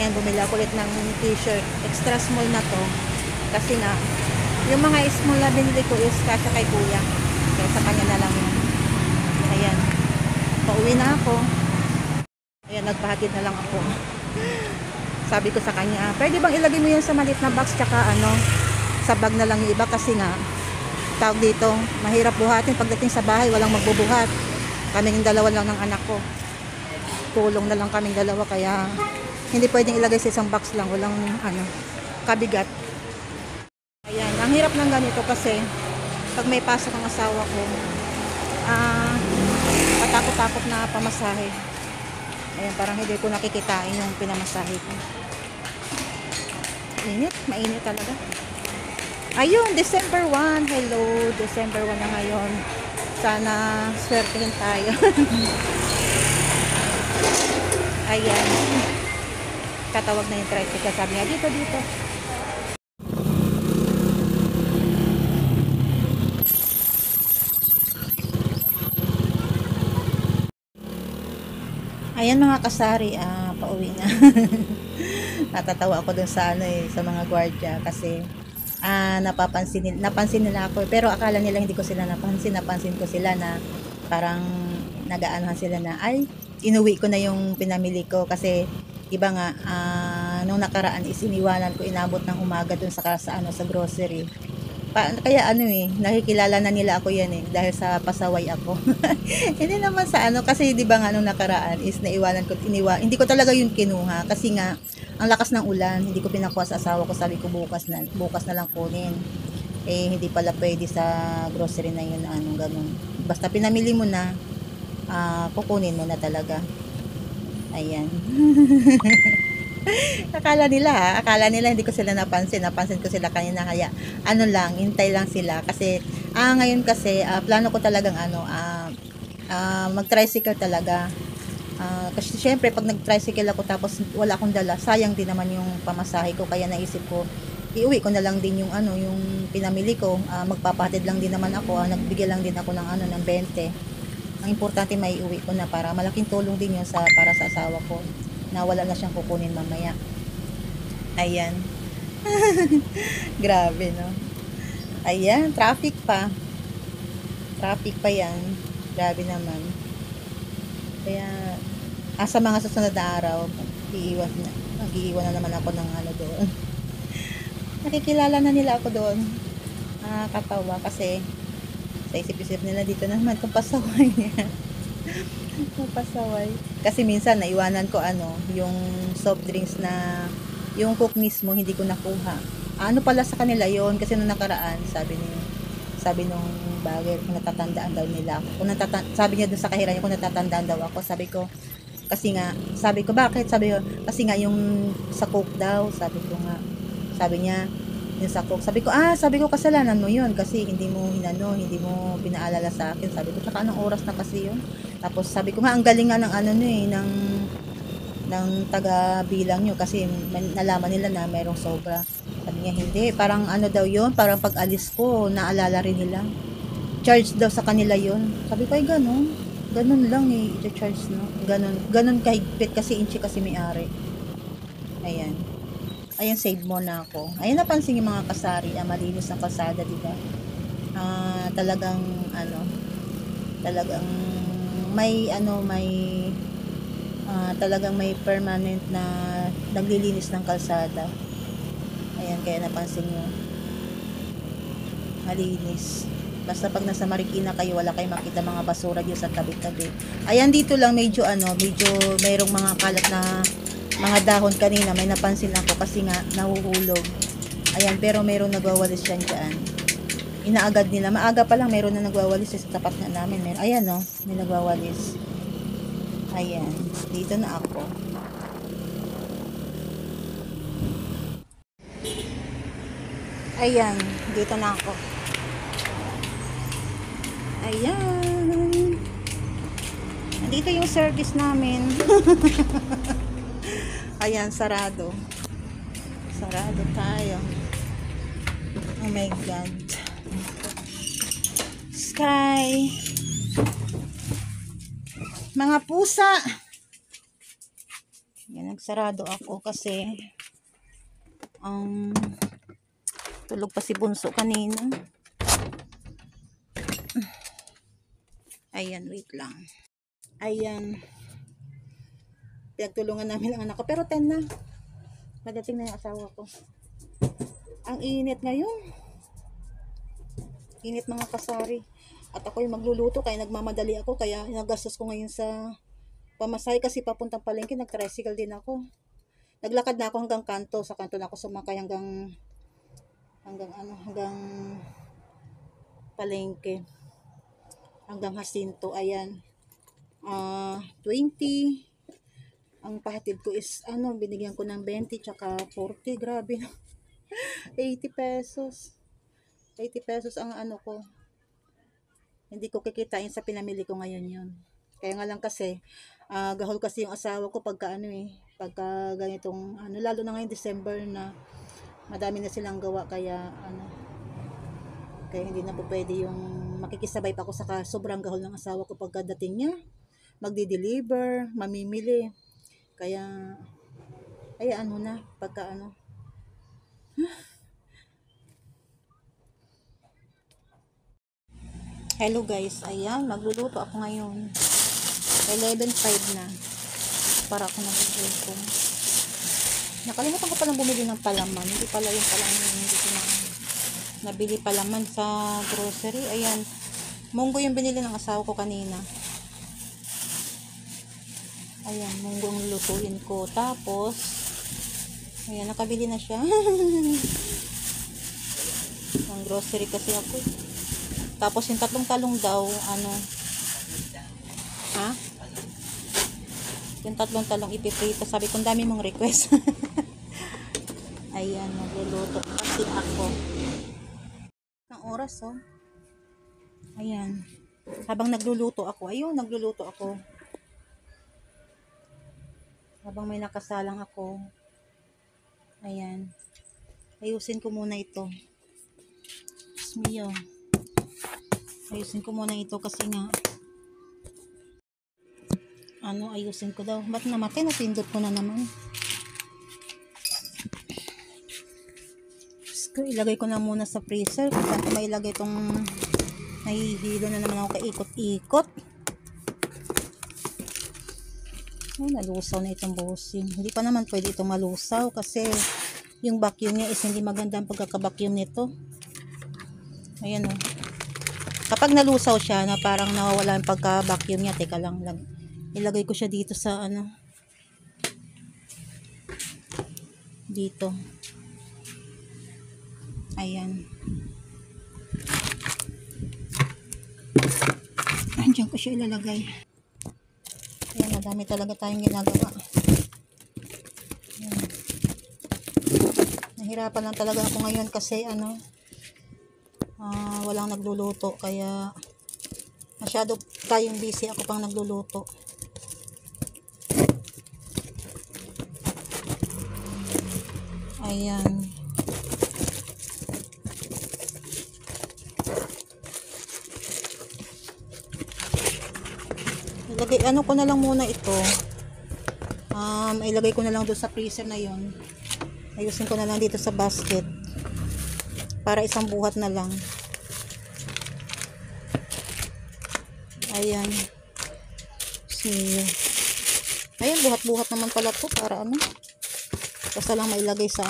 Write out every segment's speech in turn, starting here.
Ayan, bumili ako ulit ng t-shirt. Extra small na to. Kasi nga, yung mga small na binili ko is kasya kay kuya. Kaya sa kanya na lang yun. Ayan. Pauwi na ako. Ayan, nagpahatid na lang ako. Sabi ko sa kanya, pwede bang ilagay mo yan sa maliit na box tsaka ano, sa bag na lang yung iba kasi nga, tawag dito, mahirap buhatin. Pagdating sa bahay, walang magbubuhat. Kaming dalawa lang ng anak ko. Tulong na lang kaming dalawa kaya hindi pwedeng ilagay sa isang box lang. Walang ano, kabigat. Ayan, ang hirap ng ganito kasi pag may pasok ang asawa ko, patakot-takot na pamasahe. Ayan, parang hindi ko nakikitain yung pinamasahe ko. Init, mainit talaga. Ayun, December 1. Hello, December 1 na ngayon. Sana swertehin tayo. Ayan. Katawag na yung tricycle. Sabi nga, dito, dito. Ayan mga kasari, pauwi na. Natatawa ako dun sa ano sa mga gwardiya kasi napansin nila ako pero akala nila hindi ko sila napansin ko sila na parang nagaanohan sila na ay inuwi ko na yung pinamili ko kasi iba nga nung nakaraan is iniwanan ko inabot ng umaga dun sa grocery. Kaya nakikilala na nila ako yan dahil sa pasaway ako. Hindi naman sa kasi 'di ba nga nung nakaraan is hindi ko talaga yun kinuha kasi nga ang lakas ng ulan, hindi ko pinakuha sa asawa ko, sabi ko bukas na lang kunin. Hindi pala pwede sa grocery na yun ganun. Basta pinamili mo na, kukunin mo na talaga. Ayan. Akala nila hindi ko sila napansin ko sila kanina kaya hintay lang sila kasi ngayon kasi plano ko talagang mag-tricycle talaga. Kasi syempre pag nag-tricycle ako tapos wala akong dala, sayang din naman yung pamasahe ko kaya naisip ko iuwi ko na lang din yung yung pinamili ko. Magpapahatid lang din naman ako, nagbigay lang din ako ng ng 20. Ang importante maiuwi ko na para malaking tulong din yun para sa asawa ko na wala na siyang kukunin mamaya. Ayan. Grabe, no? Ayan, traffic pa. Traffic pa yan. Grabe naman. Kaya, sa mga susunod na araw, mag-iiwan na naman ako ng doon. Nakikilala na nila ako doon. Katawa kasi sa isip-isip nila dito naman itong pasaway niya. Pasaway. Kasi minsan naiwanan ko yung soft drinks na yung coke mismo hindi ko nakuha. Pala sa kanila yon kasi nung nakaraan sabi nung bagay kung natatandaan daw nila ako. Sabi niya dun sa kahira niya kung natatandaan daw ako. Sabi ko bakit? Sabi ko kasi nga yung sa coke daw, sabi niya yung sa coke. Sabi ko kasalanan mo yun kasi hindi mo pinaalala sa akin. Sabi ko tsaka anong oras na kasi yun. Tapos sabi ko nga ang galing nga ng ng taga bilang nyo kasi nalaman nila na mayroong sobra. Sabi niya hindi, parang daw yun, parang pag alis ko naalala rin nila. Charge daw sa kanila yun. Sabi ko ay ganun lang i-charge no. Ganun kahigpit kasi inchi kasi may-ari. Ayan, save mo na ako. Ayan, napansin yung mga kasari, malinis ang kalsada, diba? Talagang talagang may permanent na naglilinis ng kalsada. Ayan, kaya napansin nyo. Malinis. Basta pag nasa Marikina kayo, wala kayong makita mga basura dito sa tabi-tabi. Ayan, dito lang medyo mayroong mga kalat na mga dahon kanina. May napansin ako kasi nga nahuhulog. Ayan, pero mayroong nagwawalis yan dyan. Inaagad nila. Maaga pa lang mayroon na nagwawalis sa tapat na namin. Ayan may nagwawalis. Ayan, dito na ako. Ayan, dito na ako. Ayan. Nandito yung service namin. Ayan, sarado. Sarado tayo. Oh my God. Sky. Mga pusa. Yan, nagsarado ako kasi tulog pa si Bunso kanina. Ayan, wait lang. Ayan. Pinagtulungan namin ang anak ko. Pero 10 na. Nadating na yung asawa ko. Ang init ngayon. Init mga kasari. At ako yung magluluto kaya nagmamadali ako. Kaya nagastos ko ngayon sa pamasahe kasi papuntang palengke. Nag-tricycle din ako. Naglakad na ako hanggang kanto. Sa kanto na ako sumakay hanggang palengke. Hanggang Jacinto. Ayan. 20. Ang pahatid ko is binigyan ko ng 20 tsaka 40. Grabe na. 80 pesos. 80 pesos ang ko. Hindi ko kikitain sa pinamili ko ngayon yun. Kaya nga lang kasi, gahol kasi yung asawa ko pagka pagka ganitong, lalo na ngayon December na madami na silang gawa, kaya kaya hindi na po pwede yung makikisabay pa ako sa sobrang gahol ng asawa ko pagkadating niya, magdi-deliver, mamimili. Kaya, na, pagka Hello guys, ayan, magluluto ako ngayon. 11:05 na. Para ako nagluluto. Nakalimutan ko palang bumili ng palaman. Hindi pala yung palaman yung hindi ko nabili palaman sa grocery. Ayan, munggo yung binili ng asawa ko kanina. Ayan, munggo ang lutuin ko. Tapos, ayan, nakabili na siya. Ang grocery kasi ako. Tapos yung 3 talong daw, yung 3 talong ipiprito. Sabi ko, dami mong request. Ayan, magluluto kasi ako. Ang oras, oh. Ayan. Habang nagluluto ako, nagluluto ako. Habang may nakasalang ako. Ayan. Ayusin ko muna ito. Diyos mio. Ayusin ko muna ito kasi nga ayusin ko daw. Ba't namatay? Napindot ko na naman. So, ilagay ko na muna sa freezer kung saan ko mailagay itong nahihilo na naman ako kaikot-ikot. Nalusaw na itong buhosing. Hindi pa naman pwede itong malusaw kasi yung vacuum niya is hindi maganda ang pagkaka-vacuum nito. Ayan o. Kapag nalusaw siya na parang nawawala yung pagka-vacuum niya, teka lang. Ilagay ko siya dito sa dito. Ayan. Andiyan ko siya ilalagay. Ayan, madami talaga tayong ginagawa. Ayan. Nahirapan lang talaga ako ngayon kasi walang nagluluto, kaya masyado tayong busy, ako pang nagluluto. Ayan. Ilagay, ko na lang muna ito. Ilagay ko na lang doon sa freezer na yon. Ayusin ko na lang dito sa basket. Para isang buhat na lang. Ayan. Ayan, buhat-buhat naman pala to para basta lang mailagay sa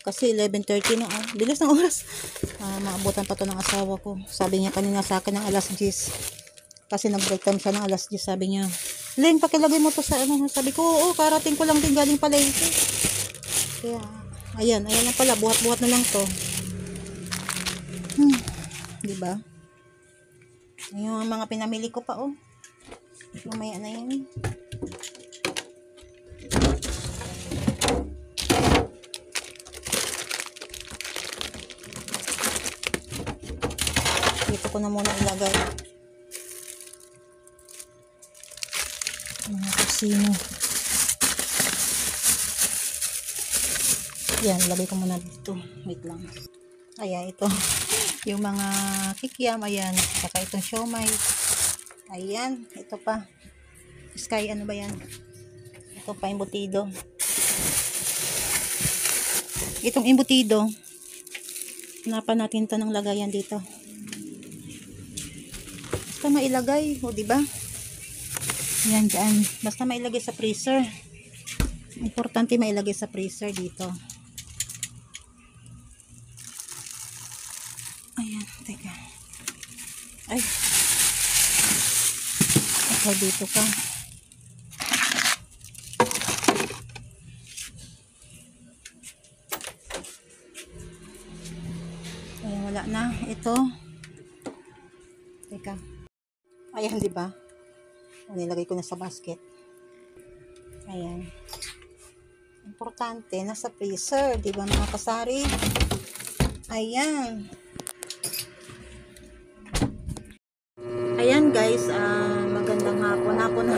kasi 11:30 na bilis ng oras. Maabutan pa to ng asawa ko. Sabi niya kanina sa akin ng alas 10 kasi nag-break time siya ng alas 10. Sabi niya, Len, pakilagay mo to sa sabi ko, oo, karating ko lang din galing palengke. Kaya ayan lang pala, buhat-buhat na lang to. Diba? Yung mga pinamili ko pa, mamaya na yan. Dito ko na muna ilagay mga kusino. Yan, ilagay ko muna dito. Wait lang. Ayan, ito. Yung mga kikiam, ayan. Saka itong siomay. Ayan, ito pa. Sky, ano ba yan? Ito pa, embutido. Itong embutido, hanapan natin to ng lagayan dito. Basta mailagay, o diba? Yan dyan. Basta mailagay sa freezer. Importante mailagay sa freezer dito. Ayan, teka. Ay. Ikaw dito ka. Ayan, wala na. Ito. Teka. Ayan, di ba? Nilagay ko na sa basket. Ayan. Importante, nasa freezer. Di ba mga kasari? Ayan. Ayan guys, magandang hapon na.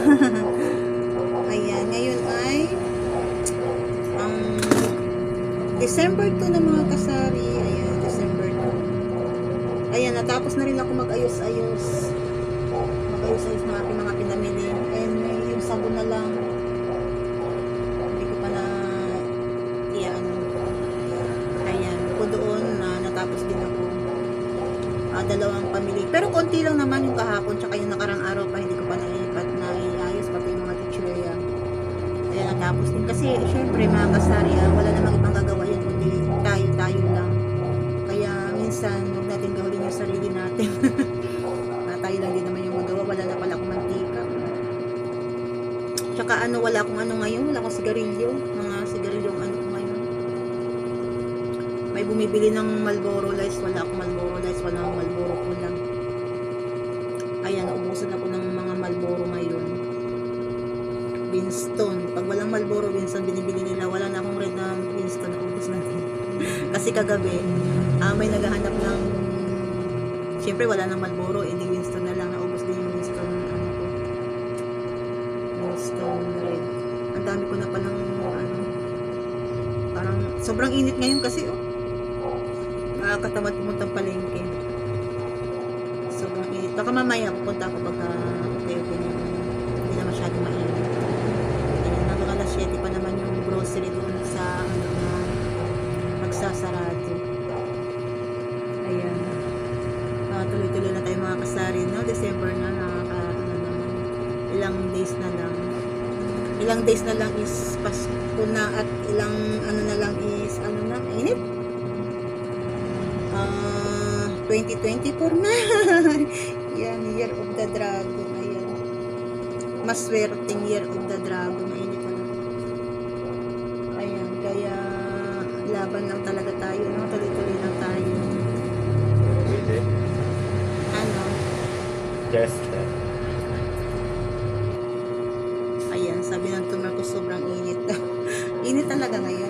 Ayan, ngayon ay December 2 na mga kasari. Ayan, December 2. Ayan, natapos na rin ako mag-ayos-ayos ng aking mga pinamili. And yung sabon na lang, hindi ko pa na iyaano. Ayan, ko doon na natapos din ako. Dalawang pamili. Pero konti lang naman yung kahapon tsaka yung nakarang araw pa hindi ko pa naiayos pati yung mga chichirya. Ayan, natapos din. Kasi syempre mga kasari, wala namang ibang gagawa yan kundi tayo lang. Kaya minsan huwag natin gawin yung sarili natin. Tayo lang din naman yung magawa. Wala na pala akong mantika. Tsaka wala akong ngayon. Wala akong sigarilyo. Mga sigarilyong ko ngayon. May bumibili ng Marlboro Lights. Wala akong Marlboro Lights. Wala akong Marlboro ko lang. Ayan, naubusan ako ng mga Marlboro ngayon. Winston. Pag walang Marlboro Winston, binibili nila. Wala na akong red na Winston. Naubos natin. Kasi kagabi, may naghahanap ng siyempre wala nang Marlboro. Hindi Winston na lang. Naubos din yung Winston. Winston red. Ang dami ko na palang parang sobrang init ngayon kasi nakakatamad pumuntang palengke. Sobrang init. Baka mamaya pupunta ako pagka okay na. Hindi na masyado mainit. Ayan, hanggang alas 7 pa naman yung grocery doon sa na magsasarado. Ayan. Tuloy-tuloy na tayo mga kasari, no? December na, ilang days na lang. Ilang days na lang is Pasko na at ilang na lang is init? 2024 na. Yan, Year of the Dragon. Ayan. Maswerteng Year of the Dragon. Mainit na lang. Ayan, kaya laban lang talaga tayo, no? Tuloy-tuloy lang tayo. Pwede. Just that. Ayan, sabi ng tumor ko sobrang init. Init talaga ngayon.